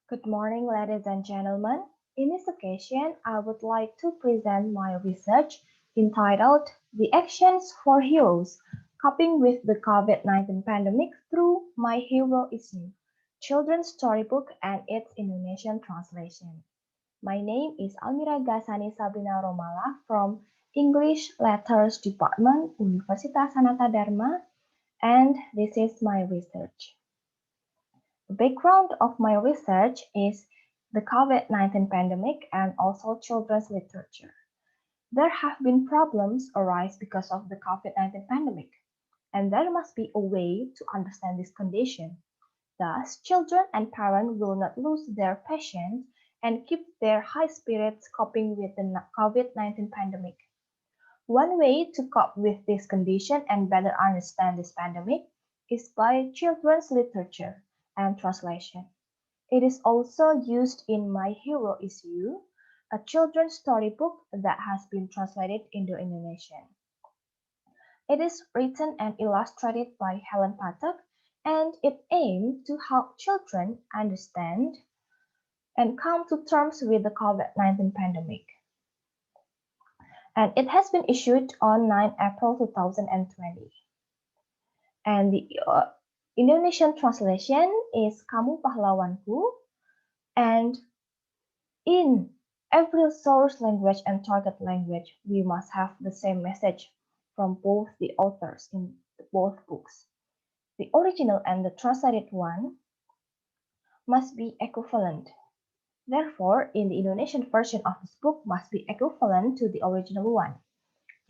Good morning, ladies and gentlemen. In this occasion, I would like to present my research entitled The Actions for Heroes, Coping with the COVID-19 Pandemic Through My Hero Is You, Children's Storybook and its Indonesian translation. My name is Almira Gasani Sabrina Romala from English Letters Department, Universitas Sanata Dharma, and this is my research. The background of my research is the COVID-19 pandemic and also children's literature. There have been problems arise because of the COVID-19 pandemic, and there must be a way to understand this condition. Thus, children and parents will not lose their patience and keep their high spirits coping with the COVID-19 pandemic. One way to cope with this condition and better understand this pandemic is by children's literature and translation. It is also used in My Hero Is You, a children's storybook that has been translated into Indonesian. It is written and illustrated by Helen Patek, and it aims to help children understand and come to terms with the COVID-19 pandemic. And it has been issued on 9 April 2020. And the Indonesian translation is Kamu Pahlawanku, and in every source language and target language, we must have the same message from both the authors in both books. The original and the translated one must be equivalent. Therefore, in the Indonesian version of this book must be equivalent to the original one,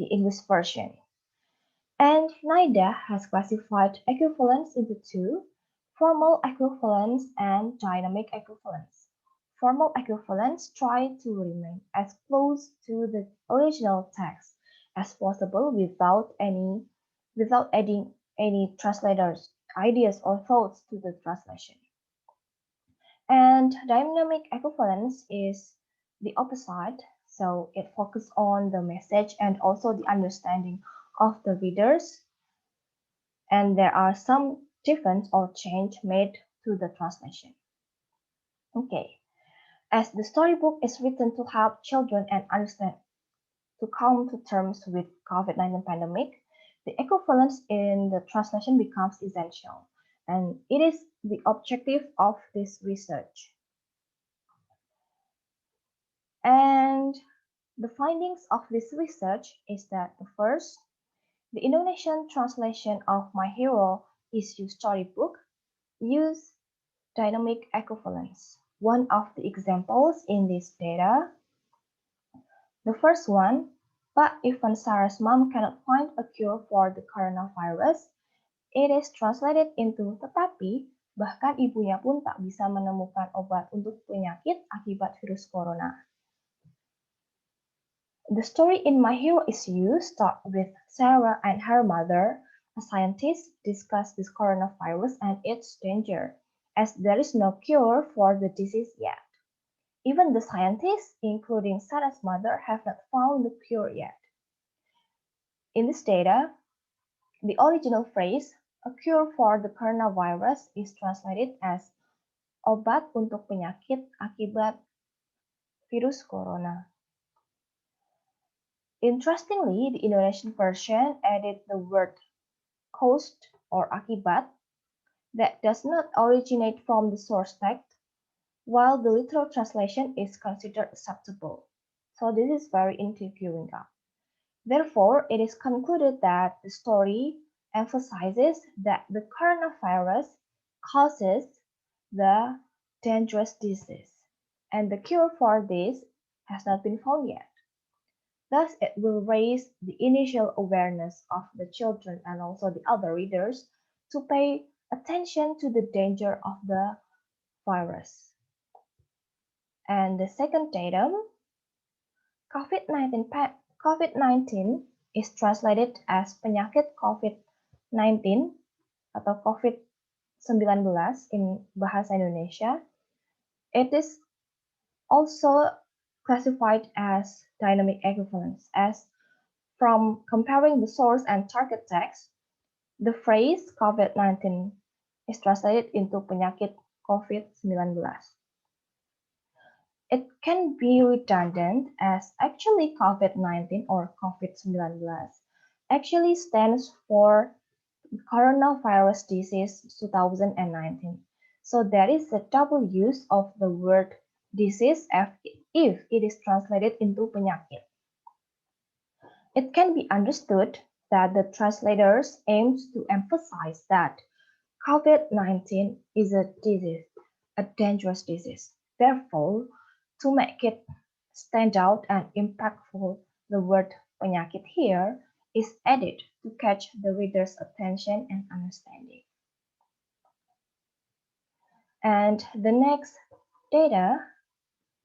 the English version. And NIDA has classified equivalence into two, formal equivalence and dynamic equivalence. Formal equivalence try to remain as close to the original text as possible without adding any translators' ideas or thoughts to the translation. And dynamic equivalence is the opposite, so it focuses on the message and also the understanding of the readers, and there are some difference or change made to the translation. Okay, as the storybook is written to help children and understand to come to terms with COVID-19 pandemic, the equivalence in the translation becomes essential, and it is the objective of this research. And the findings of this research is that the first, the Indonesian translation of My Hero Is You storybook use dynamic equivalence. One of the examples in this data, the first one, but even Sarah's mom cannot find a cure for the coronavirus, it is translated into tetapi bahkan ibunya pun tak bisa menemukan obat untuk penyakit akibat virus corona. The story in My Hero Is You starts with Sarah and her mother, a scientist, discuss this coronavirus and its danger, as there is no cure for the disease yet. Even the scientists, including Sarah's mother, have not found the cure yet. In this data, the original phrase, a cure for the coronavirus, is translated as obat untuk penyakit akibat virus corona. Interestingly, the Indonesian version added the word "caused" or akibat that does not originate from the source text, while the literal translation is considered acceptable. So this is very intriguing. Therefore, it is concluded that the story emphasizes that the coronavirus causes the dangerous disease, and the cure for this has not been found yet. Thus, it will raise the initial awareness of the children and also the other readers to pay attention to the danger of the virus. And the second datum, COVID-19 is translated as penyakit COVID-19 atau COVID-19 in bahasa Indonesia. It is also classified as dynamic equivalence, as from comparing the source and target text, the phrase COVID-19 is translated into penyakit COVID-19. It can be redundant as actually COVID-19 or COVID-19 actually stands for coronavirus disease 2019. So there is a double use of the word disease if it is translated into penyakit. It can be understood that the translators aims to emphasize that COVID-19 is a disease, a dangerous disease. Therefore, to make it stand out and impactful, the word penyakit here is added to catch the reader's attention and understanding. And the next data,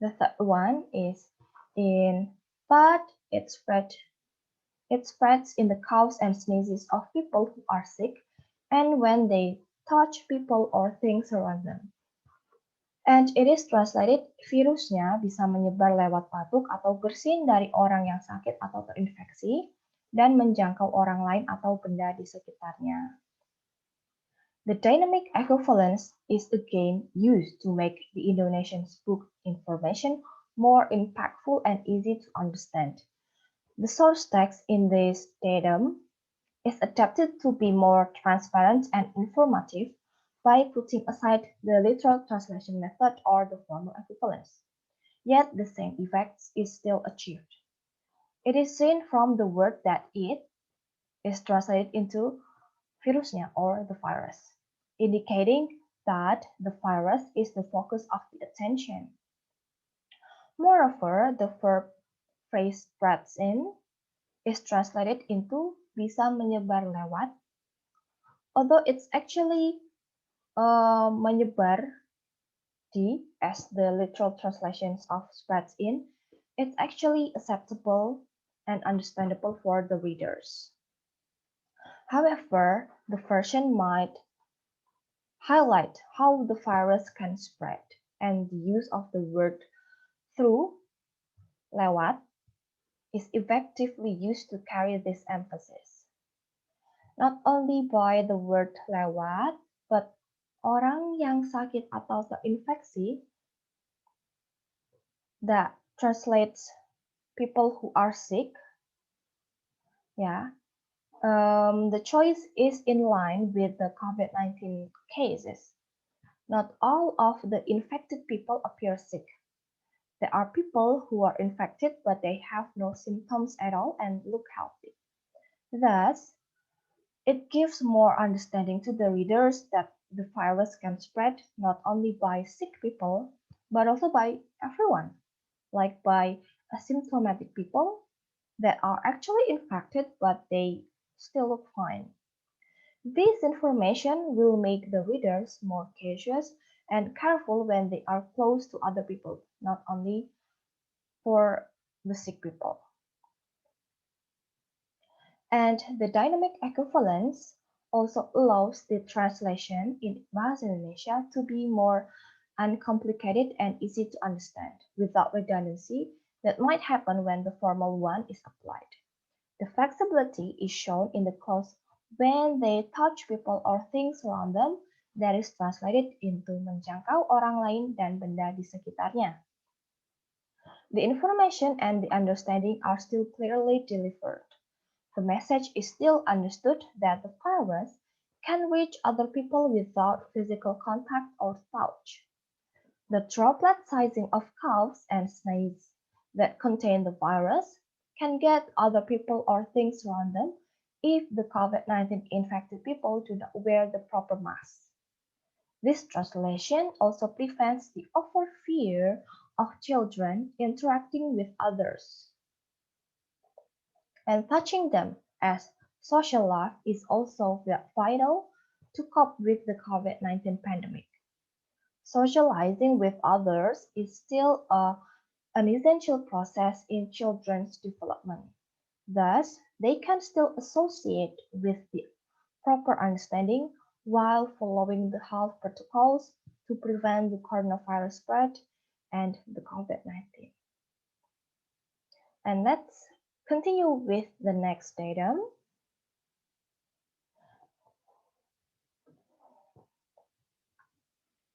the third one is in but it spreads in the coughs and sneezes of people who are sick and when they touch people or things around them. And it is translated, virusnya bisa menyebar lewat batuk atau bersin dari orang yang sakit atau terinfeksi dan menjangkau orang lain atau benda di sekitarnya. The dynamic equivalence is again used to make the Indonesian book information more impactful and easy to understand. The source text in this datum is adapted to be more transparent and informative by putting aside the literal translation method or the formal equivalence. Yet the same effects is still achieved. It is seen from the word that it is translated into virusnya or the virus, indicating that the virus is the focus of the attention. Moreover, the verb phrase spreads in is translated into bisa menyebar lewat, although it's actually menyebar di as the literal translations of spreads in, it's actually acceptable and understandable for the readers. However, the version might highlight how the virus can spread, and the use of the word through, lewat, is effectively used to carry this emphasis. Not only by the word lewat, but orang yang sakit atau terinfeksi that translates people who are sick. Yeah, the choice is in line with the COVID-19 cases. Not all of the infected people appear sick. There are people who are infected but they have no symptoms at all and look healthy. Thus, it gives more understanding to the readers that the virus can spread not only by sick people, but also by everyone, like by asymptomatic people that are actually infected but they still look fine. This information will make the readers more cautious and careful when they are close to other people, not only for the sick people. And the dynamic equivalence also allows the translation in Bahasa Indonesia to be more uncomplicated and easy to understand without redundancy that might happen when the formal one is applied. The flexibility is shown in the clause when they touch people or things around them that is translated into menjangkau orang lain dan benda di sekitarnya. The information and the understanding are still clearly delivered. The message is still understood that the virus can reach other people without physical contact or touch. The droplet sizing of coughs and sneezes that contain the virus can get other people or things around them if the COVID-19 infected people do not wear the proper mask. This translation also prevents the over fear of children interacting with others and touching them, as social life is also vital to cope with the COVID-19 pandemic. Socializing with others is still an essential process in children's development. Thus, they can still associate with the proper understanding while following the health protocols to prevent the coronavirus spread and the COVID-19. And let's continue with the next datum.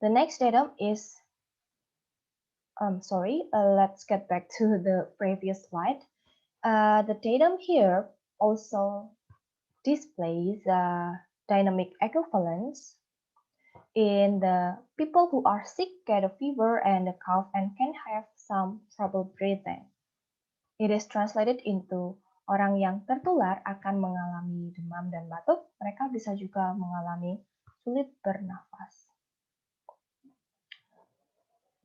The next datum is let's get back to the previous slide. The datum here also displays dynamic equivalence in the people who are sick, get a fever and a cough and can have some trouble breathing. It is translated into orang yang tertular akan mengalami demam dan batuk, mereka bisa juga mengalami sulit bernafas.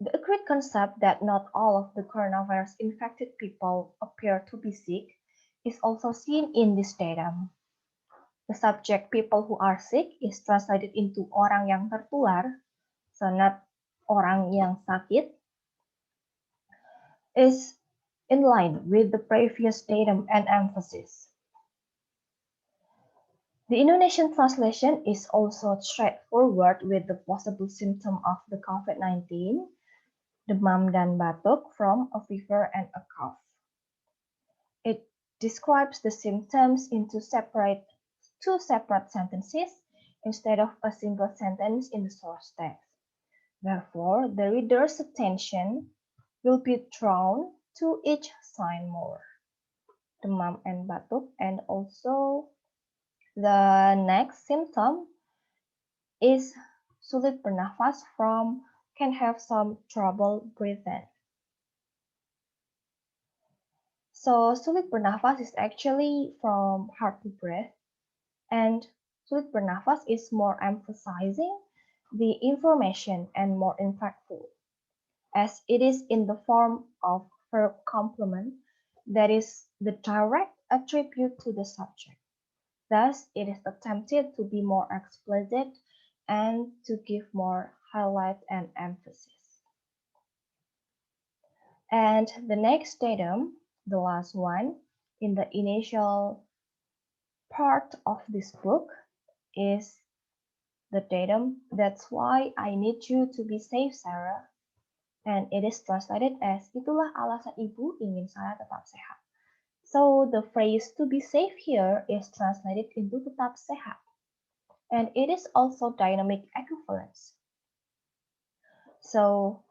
The agreed concept that not all of the coronavirus infected people appear to be sick is also seen in this datum. The subject people who are sick is translated into orang yang tertular, so not orang yang sakit, is in line with the previous datum and emphasis. The Indonesian translation is also straightforward with the possible symptom of the COVID-19, demam dan batuk from a fever and a cough. It describes the symptoms into two separate sentences instead of a single sentence in the source text. Therefore, the reader's attention will be drawn to each sign more, demam and batuk, and also the next symptom is sulit bernafas from can have some trouble breathing. So sulit bernafas is actually from hard to breathe, and sulit bernafas is more emphasizing the information and more impactful, as it is in the form of verb complement that is the direct attribute to the subject. Thus, it is attempted to be more explicit and to give more highlight and emphasis. And the next datum, the last one, in the initial part of this book is the datum, that's why I need you to be safe, Sarah. And it is translated as, itulah alasan ibu ingin saya tetap sehat. So the phrase to be safe here is translated into tetap sehat. And it is also dynamic equivalence. So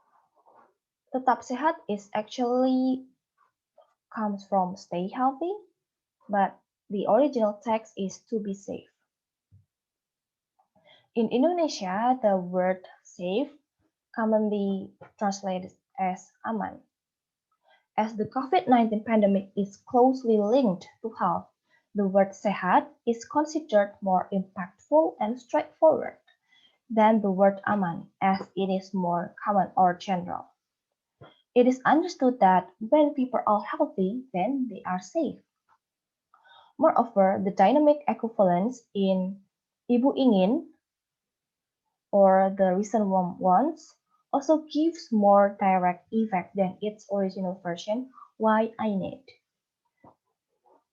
tetap sehat is actually comes from stay healthy, but the original text is to be safe. In Indonesia, the word safe commonly translated as aman. As the COVID-19 pandemic is closely linked to health, the word sehat is considered more impactful and straightforward than the word aman, as it is more common or general. It is understood that when people are healthy, then they are safe. Moreover, the dynamic equivalence in ibu ingin or the recent ones also gives more direct effect than its original version, why I need.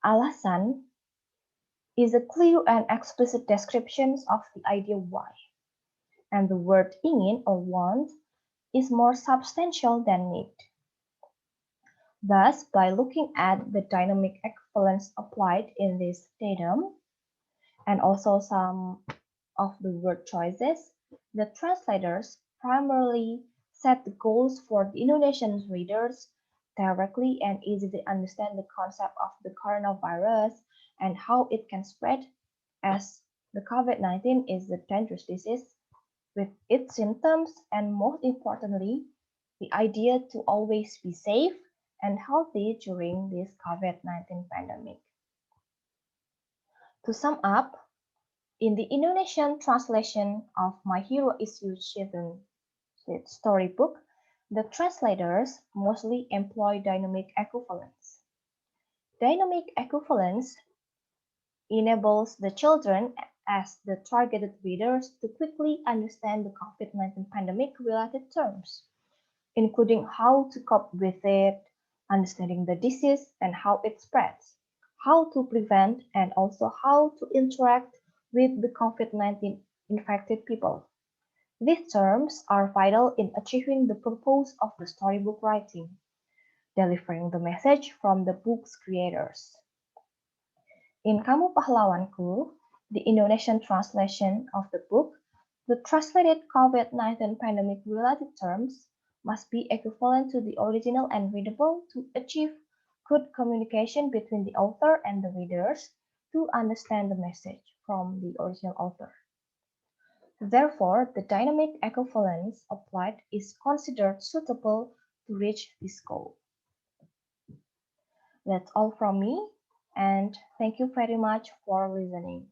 Alasan is a clear and explicit description of the idea why, and the word ingin or want is more substantial than need. Thus, by looking at the dynamic equivalence applied in this datum, and also some of the word choices, the translators primarily set the goals for the Indonesian readers directly and easily understand the concept of the coronavirus and how it can spread, as the COVID-19 is a dangerous disease with its symptoms and most importantly, the idea to always be safe and healthy during this COVID-19 pandemic. To sum up, in the Indonesian translation of My Hero is You children's storybook, the translators mostly employ dynamic equivalence. Dynamic equivalence enables the children as the targeted readers to quickly understand the COVID-19 pandemic-related terms, including how to cope with it, understanding the disease and how it spreads, how to prevent, and also how to interact with the COVID-19 infected people. These terms are vital in achieving the purpose of the storybook writing, delivering the message from the book's creators. In Kamu Pahlawanku, the Indonesian translation of the book, the translated COVID-19 pandemic-related terms must be equivalent to the original and readable to achieve good communication between the author and the readers to understand the message from the original author. Therefore, the dynamic equivalence applied is considered suitable to reach this goal. That's all from me, and thank you very much for listening.